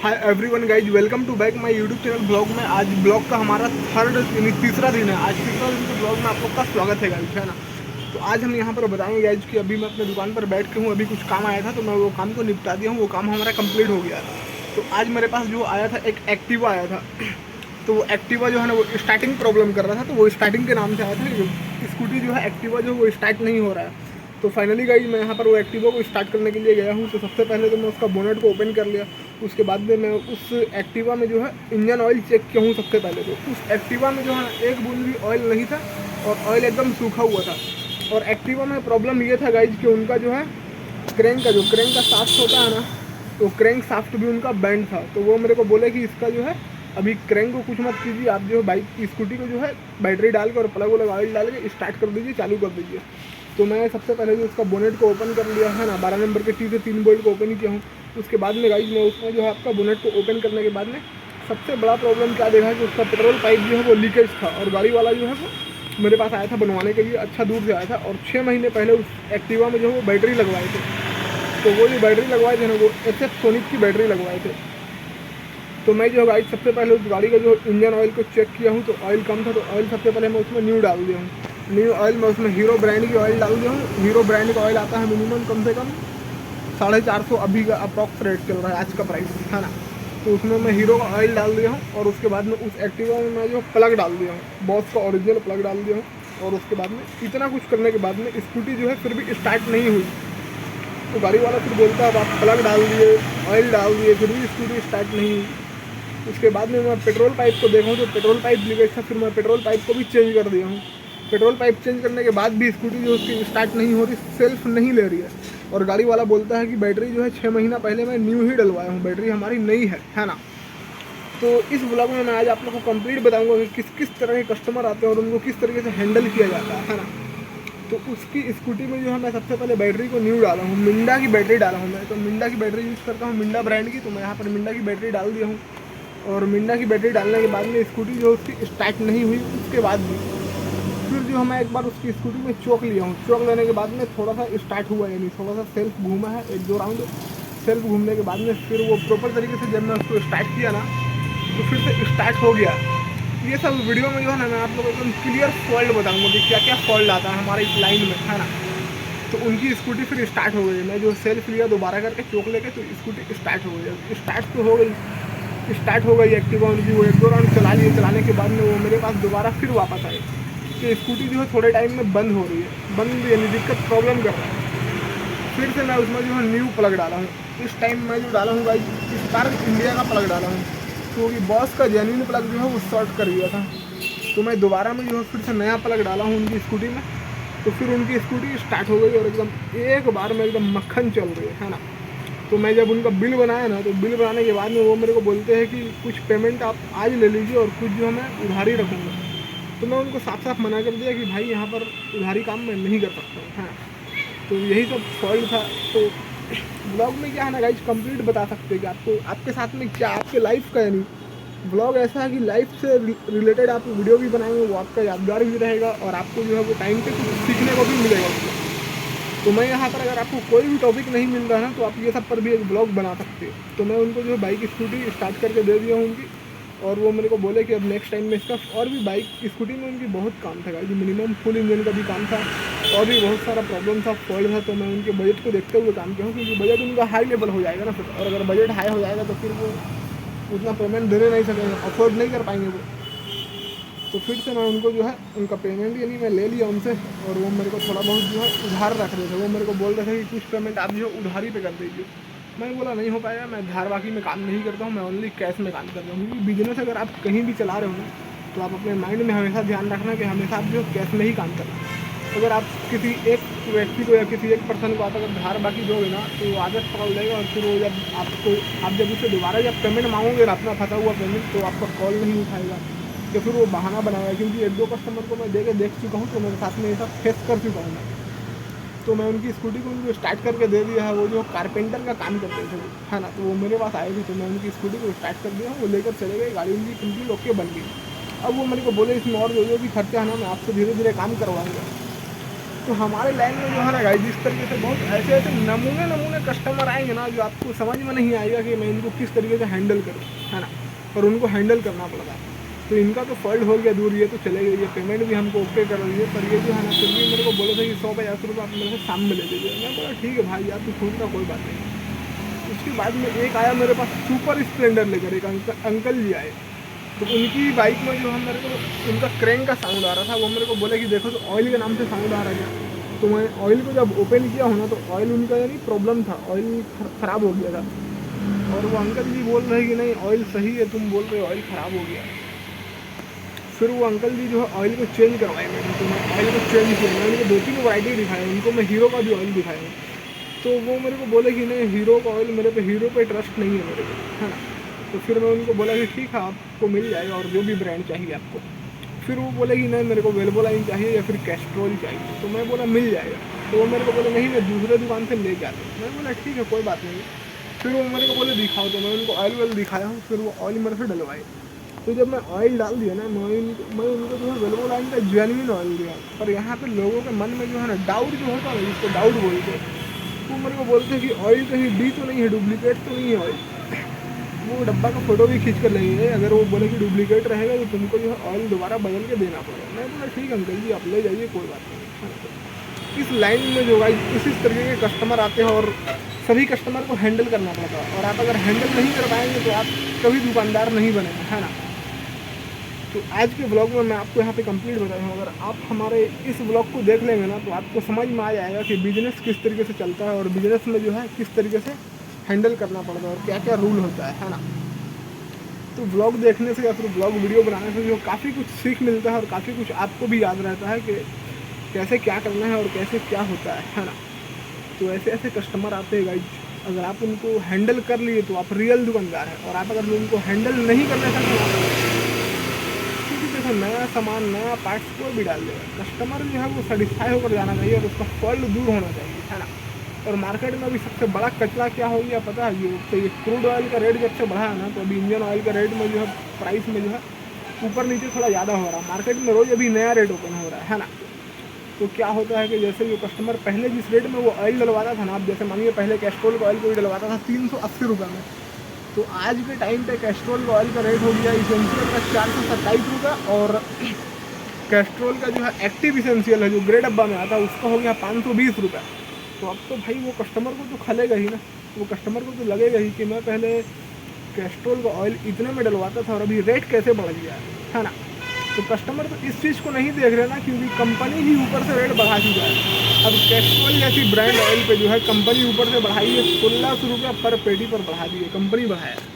Hi everyone guys, welcome to back my YouTube channel blog में। आज blog का हमारा तीसरा दिन है। आज तीसरा दिन के ब्लॉग में आप लोग का स्वागत है गाइज, है ना। तो आज हम यहाँ पर बताएंगे गाइज कि अभी मैं अपने दुकान पर बैठ के हूँ। अभी कुछ काम आया था तो मैं वो काम को निपटा दिया हूँ। वो काम हमारा कंप्लीट हो गया। तो आज मेरे पास जो आया था एक एक्टिवा आया था। तो वो एक्टिवा जो है ना वो स्टार्टिंग प्रॉब्लम कर रहा था। तो वो स्टार्टिंग के नाम से आया था। स्कूटी जो है एक्टिवा जो वो स्टार्ट नहीं हो रहा है। तो फाइनली गाइज मैं यहाँ पर वो एक्टिवा को स्टार्ट करने के लिए गया हूँ। तो सबसे पहले तो मैं उसका बोनेट को ओपन कर लिया। उसके बाद में मैं उस एक्टिवा में जो है इंजन ऑयल चेक किया हूँ। सबसे पहले तो उस एक्टिवा में जो है एक बूंद भी ऑयल नहीं था और ऑयल एकदम सूखा हुआ था। और एक्टिवा में प्रॉब्लम ये था गाइज कि उनका जो है क्रैंक का शाफ्ट होता है ना, तो क्रैंक शाफ्ट भी उनका बैंड था। तो वो मेरे को बोले कि इसका जो है अभी क्रैंक को कुछ मत कीजिए, आप जो है बाइक की स्कूटी को जो है बैटरी डाल के और प्लग वलग ऑयल डाल के स्टार्ट कर दीजिए, चालू कर दीजिए। तो मैं सबसे पहले जो उसका बोनेट को ओपन कर लिया है ना, 12 नंबर के टी से 3 बोल्ट को ओपन ही किया हूँ। उसके बाद में गाइज मैं उसमें जो है आपका बोनेट को ओपन करने के बाद में सबसे बड़ा प्रॉब्लम क्या देखा कि उसका पेट्रोल पाइप जो है वो लीकेज था। और गाड़ी वाला जो है वो मेरे पास आया था बनवाने के लिए, अच्छा दूर से आया था। और 6 महीने पहले उस एक्टिवा में जो है वो बैटरी लगवाए थे। तो वो जो बैटरी लगवाए थे ना वो SF सोनिक की बैटरी लगवाए थे। तो मैं जो गाइड सबसे पहले उस गाड़ी का जो इंजन ऑयल को चेक किया हूँ। तो ऑयल कम था तो ऑयल सबसे पहले मैं उसमें न्यू डाल दिया हूँ। न्यू ऑयल मैं उसमें हीरो ब्रांड की ऑयल डाल दिया हूँ। हीरो ब्रांड का ऑयल आता है मिनिमम कम से कम 450 अभी का अप्रॉक्स रेट चल रहा है आज का प्राइस, है ना। तो उसमें मैं हीरो का ऑयल डाल दिया हूँ। और उसके बाद में उस एक्टिवा में मैं जो प्लग डाल दिया हूँ, बॉस का ओरिजिनल प्लग डाल दिया हूँ। और उसके बाद में इतना कुछ करने के बाद में स्कूटी जो है फिर भी स्टार्ट नहीं हुई। तो गाड़ी वाला फिर बोलता है आप प्लग डाल दिए, ऑयल डाल दिए, फिर भी स्कूटी स्टार्ट नहीं हुई। उसके बाद में मैं पेट्रोल पाइप को देखा हूँ तो पेट्रोल पाइप लीकेज था। फिर मैं पेट्रोल पाइप को भी चेंज कर दिया हूँ। पेट्रोल पाइप चेंज करने के बाद भी स्कूटी जो उसकी स्टार्ट नहीं हो रही, सेल्फ नहीं ले रही है। और गाड़ी वाला बोलता है कि बैटरी जो है 6 महीना पहले मैं न्यू ही डलवाया हूँ, बैटरी हमारी नई है ना। तो इस ब्लॉग में मैं आज आप लोग को कंप्लीट बताऊंगा कि किस किस तरह के कस्टमर आते हैं और उनको किस तरीके से हैंडल किया जाता है ना। तो उसकी स्कूटी में जो है मैं सबसे पहले बैटरी को न्यू डाला हूँ, मिंडा की बैटरी डाला हूँ मैं। तो मिंडा की बैटरी यूज़ करता हूँ, मिंडा ब्रांड की। तो मैं यहाँ पर मिंडा की बैटरी डाल दिया हूँ। और मिंडा की बैटरी डालने के बाद में स्कूटी जो उसकी स्टार्ट नहीं हुई। उसके बाद भी फिर जो है मैं एक बार उसकी स्कूटी में चौक लिया हूँ। चौक लेने के बाद में थोड़ा सा स्टार्ट हुआ, यानी थोड़ा सा सेल्फ घूमा है 1-2 राउंड। सेल्फ घूमने के बाद में फिर वो प्रॉपर तरीके से जब मैं उसको स्टार्ट किया ना तो फिर से स्टार्ट हो गया। ये सब वीडियो में जो है ना मैं आप लोगों को एकदम क्लियर फॉल्ट बताऊँगा कि क्या क्या फॉल्ट आता है हमारे इस लाइन में, है ना। तो उनकी स्कूटी फिर स्टार्ट हो गई। मैं जो सेल्फ लिया दोबारा करके चौक लेके तो स्कूटी स्टार्ट हो गई। स्टार्ट तो हो गई, स्टार्ट हो गई एक्टिवा उनकी। वो 1-2 राउंड चला लिए, चलाने के बाद में वो मेरे पास दोबारा फिर वापस आए कि स्कूटी जो है थोड़े टाइम में बंद हो रही है, बंद यानी दिक्कत प्रॉब्लम कर रहा है। फिर से मैं उसमें जो है न्यू प्लग डाला हूँ। इस टाइम मैं जो डाला हूँ भाई स्पार्क इंडिया का प्लग डाला हूँ, क्योंकि बॉस का जेन्युइन प्लग जो है वो शॉर्ट कर दिया था। तो मैं दोबारा में जो है फिर से नया प्लग डाला हूँ उनकी स्कूटी में। तो फिर उनकी स्कूटी स्टार्ट हो गई और एकदम एक बार में एकदम मक्खन चल रही है ना। तो मैं जब उनका बिल बनाया ना तो बिल बनाने के बाद में वो मेरे को बोलते हैं कि कुछ पेमेंट आप आज ले लीजिए और कुछ जो मैं उधारी रखूँगा। तो मैं उनको साफ साफ मना कर दिया कि भाई यहाँ पर उधारी काम मैं नहीं कर सकता हूँ, हाँ। तो यही सब फॉल्ट था। तो ब्लॉग में क्या है ना गाइज, कंप्लीट बता सकते हैं कि आपको आपके साथ में क्या आपके लाइफ का, यानी ब्लॉग ऐसा है कि लाइफ से रिलेटेड आप वीडियो भी बनाएंगे, वो आपका यादगार भी रहेगा और आपको जो है वो टाइम पे कुछ सीखने को भी मिलेगा उसको। तो मैं यहाँ पर अगर आपको कोई भी टॉपिक नहीं मिल रहा है ना तो आप ये सब पर भी एक ब्लॉग बना सकते हो। तो मैं उनको जो है बाइक स्कूटी स्टार्ट करके दे दिया हूँ उनकी। और वो मेरे को बोले कि अब नेक्स्ट टाइम में इसका और भी बाइक स्कूटी में उनकी बहुत काम था गाइस, मिनिमम फुल इंजन का भी काम था और भी बहुत सारा प्रॉब्लम था, फॉल्ट था। तो मैं उनके बजट को देखते हुए काम किया हूँ, क्योंकि बजट उनका हाई लेवल हो जाएगा ना फिर। और अगर बजट हाई हो जाएगा तो फिर वो उतना पेमेंट देने नहीं सकेंगे, अफोर्ड नहीं कर पाएंगे वो। तो फिर से मैं उनको जो है उनका पेमेंट यानी मैं ले लिया उनसे। और वो मेरे को थोड़ा बहुत जो है उधार रख रहे थे। वो मेरे को बोल रहे थे कि कुछ पेमेंट आप जो उधारी पे कर दीजिए। मैं बोला नहीं हो पाएगा, मैं धार बाकी में काम नहीं करता हूँ, मैं ओनली कैश में काम करता हूँ। क्योंकि बिजनेस अगर आप कहीं भी चला रहे हो ना तो आप अपने माइंड में हमेशा ध्यान रखना कि हमेशा आप जो कैश में ही काम करना। अगर आप किसी एक व्यक्ति को या किसी एक पर्सन को आप अगर धार बाकी दोगे ना तो वो आदत पकड़ लेगा। और फिर वो जब आपको आप जब उससे दोबारा जब पेमेंट मांगोगे ना अपना फंसा हुआ पेमेंट, तो आपका कॉल नहीं उठाएगा या फिर वो बहाना बनाएगा। क्योंकि 1-2 कस्टमर को मैं देख चुका हूँ, तो मेरे साथ में ये सब फेस कर चुका हूँ मैं। तो मैं उनकी स्कूटी को उनको स्टार्ट करके दे दिया है। वो जो कारपेंटर का काम करते थे है ना, तो वो मेरे पास आए थे। तो मैं उनकी स्कूटी को स्टार्ट कर दिया, वो लेकर चले गए, गाड़ी उनकी कंप्लीट ओके बन गई। अब वो मेरे को बोले इसमें और जो भी खर्चा है ना मैं आपसे धीरे धीरे काम करवाऊँगा। तो हमारे लाइन में जो है ना गाइस, जिस तरीके से बहुत ऐसे ऐसे नमूने कस्टमर आएंगे ना, जो आपको समझ में नहीं आएगा कि मैं इनको किस तरीके से हैंडल करूँ, है ना। और उनको हैंडल करना पड़ता है। तो इनका तो फॉल्ट हो गया दूर, ये तो चले गए, ये पेमेंट भी हमको ओके कर रही है, पर ये जो है ना फिर भी मेरे को बोले थे कि 100-50 रुपये आप मेरे से शाम में ले लीजिए। मैं बोला ठीक है भाई, आप तो छोड़ का कोई बात नहीं। उसके बाद में एक आया मेरे पास सुपर स्प्लेंडर लेकर, एक अंकल जी आए। तो उनकी बाइक में जो है मेरे को उनका क्रैंक का साउंड आ रहा था। वो मेरे को बोले कि देखो तो ऑयल के नाम से साउंड आ रहा है। तो मैं ऑयल को जब ओपन किया हो ना, तो ऑयल उनका यानी प्रॉब्लम था, ऑयल ख़राब हो गया था। और वो अंकल जी बोल रहे कि नहीं ऑयल सही है, तुम बोल रहे हो ऑयल ख़राब हो गया। फिर वो अंकल जी जो है ऑयल को चेंज करवाए मैंने, तो मैं ऑयल को चेंज किया। मैं उनको 2-3 वैरायटी दिखाया, उनको मैं हीरो का भी ऑयल दिखाया। तो वो मेरे को बोले कि नहीं हीरो का ऑयल हीरो पे ट्रस्ट नहीं है मेरे को, है ना। तो फिर मैं उनको बोला कि ठीक है आपको मिल जाएगा, और जो भी ब्रांड चाहिए आपको। फिर वो बोले कि नहीं मेरे को वेल्वोलाइन चाहिए या फिर कैस्ट्रोल चाहिए। तो मैं बोला मिल जाएगा। तो वो मेरे को बोले नहीं मैं दूसरे दुकान से ले जाता हूँ। मैं बोला ठीक है कोई बात नहीं। फिर वो मेरे को बोले दिखाओ, तो मैं उनको ऑयल दिखाया हूँ। फिर वो ऑयल मेरे से डलवाए। तो जब मैं ऑयल डाल दिया ना, मैं उनको जो है वेल्वोलाइन का जेन्युइन ऑयल दिया। पर यहाँ पे लोगों के मन में जो है ना डाउट जो होता है ना, जिसको डाउट बोलते, वो मेरे को बोलते हैं कि ऑयल कहीं डी तो नहीं है, डुप्लीकेट तो नहीं है ऑयल। वो डब्बा का फ़ोटो भी खींच कर लेंगे, अगर वो बोले कि डुप्लीकेट रहेगा तो तुमको जो है ऑयल दोबारा बदल के देना पड़ेगा। मैं बोला ठीक है अंकल जी आप ले जाइए कोई बात नहीं। इस लाइन में जो गाइस इसी तरीके के कस्टमर आते हैं, और सभी कस्टमर को हैंडल करना पड़ता है। और आप अगर हैंडल नहीं कर पाएंगे तो आप कभी दुकानदार नहीं बनेंगे, है ना। तो आज के ब्लॉग में मैं आपको यहाँ पे कंप्लीट बताया हूँ। अगर आप हमारे इस ब्लॉग को देख लेंगे ना, तो आपको समझ में आ जाएगा कि बिज़नेस किस तरीके से चलता है, और बिज़नेस में जो है किस तरीके से हैंडल करना पड़ता है, और क्या क्या रूल होता है ना। तो ब्लॉग देखने से या फिर ब्लॉग वीडियो बनाने से जो काफ़ी कुछ सीख मिलता है, और काफ़ी कुछ आपको भी याद रहता है कि कैसे क्या करना है और कैसे क्या होता है ना। तो ऐसे ऐसे कस्टमर आते हैं गाइज, अगर आप उनको हैंडल कर लिए तो आप रियल दुकानदार हैं। और आप अगर उनको हैंडल नहीं करने सकें, क्योंकि देखो नया सामान नया पार्ट्स कोई भी डाल देगा, कस्टमर जो है वो सेटिस्फाई होकर जाना चाहिए, और उसका फॉल्ट दूर होना चाहिए, है ना। और मार्केट में अभी सबसे बड़ा कचरा क्या हो गया पता है, ये क्रूड ऑयल का रेट जब से बढ़ा है ना, तो अभी इंजन ऑयल का रेट में जो है प्राइस में जो है ऊपर नीचे थोड़ा ज़्यादा हो रहा है। मार्केट में रोज़ अभी नया रेट ओपन हो रहा है ना। तो क्या होता है कि जैसे जो कस्टमर पहले जिस रेट में वो ऑयल डलवाता था ना, आप जैसे मानिए पहले कैस्ट्रोल का ऑयल कोई डलवाता था 380 रुपये में, तो आज के टाइम पे कैस्ट्रोल का ऑयल का रेट हो गया इसेंशियल का 427 रुपये, और कैस्ट्रोल का जो है एक्टिव इसेंशियल है जो ग्रे डब्बा में आता है उसका हो गया 520 रुपये। तो अब तो भाई वो कस्टमर को तो खलेगा ही ना, वो कस्टमर को तो लगेगा ही कि मैं पहले कैस्ट्रोल का ऑयल इतने में डलवाता था और अभी रेट कैसे बढ़ गया है ना। तो कस्टमर तो इस चीज़ को नहीं देख रहे ना, क्योंकि कंपनी ही ऊपर से रेट बढ़ा चुका है। अब कैस्ट्रोल जैसी ब्रांड ऑयल पे जो है कंपनी ऊपर से बढ़ाई है 1600 रुपये पर पेटी पर बढ़ा दी है, कंपनी बढ़ाया है।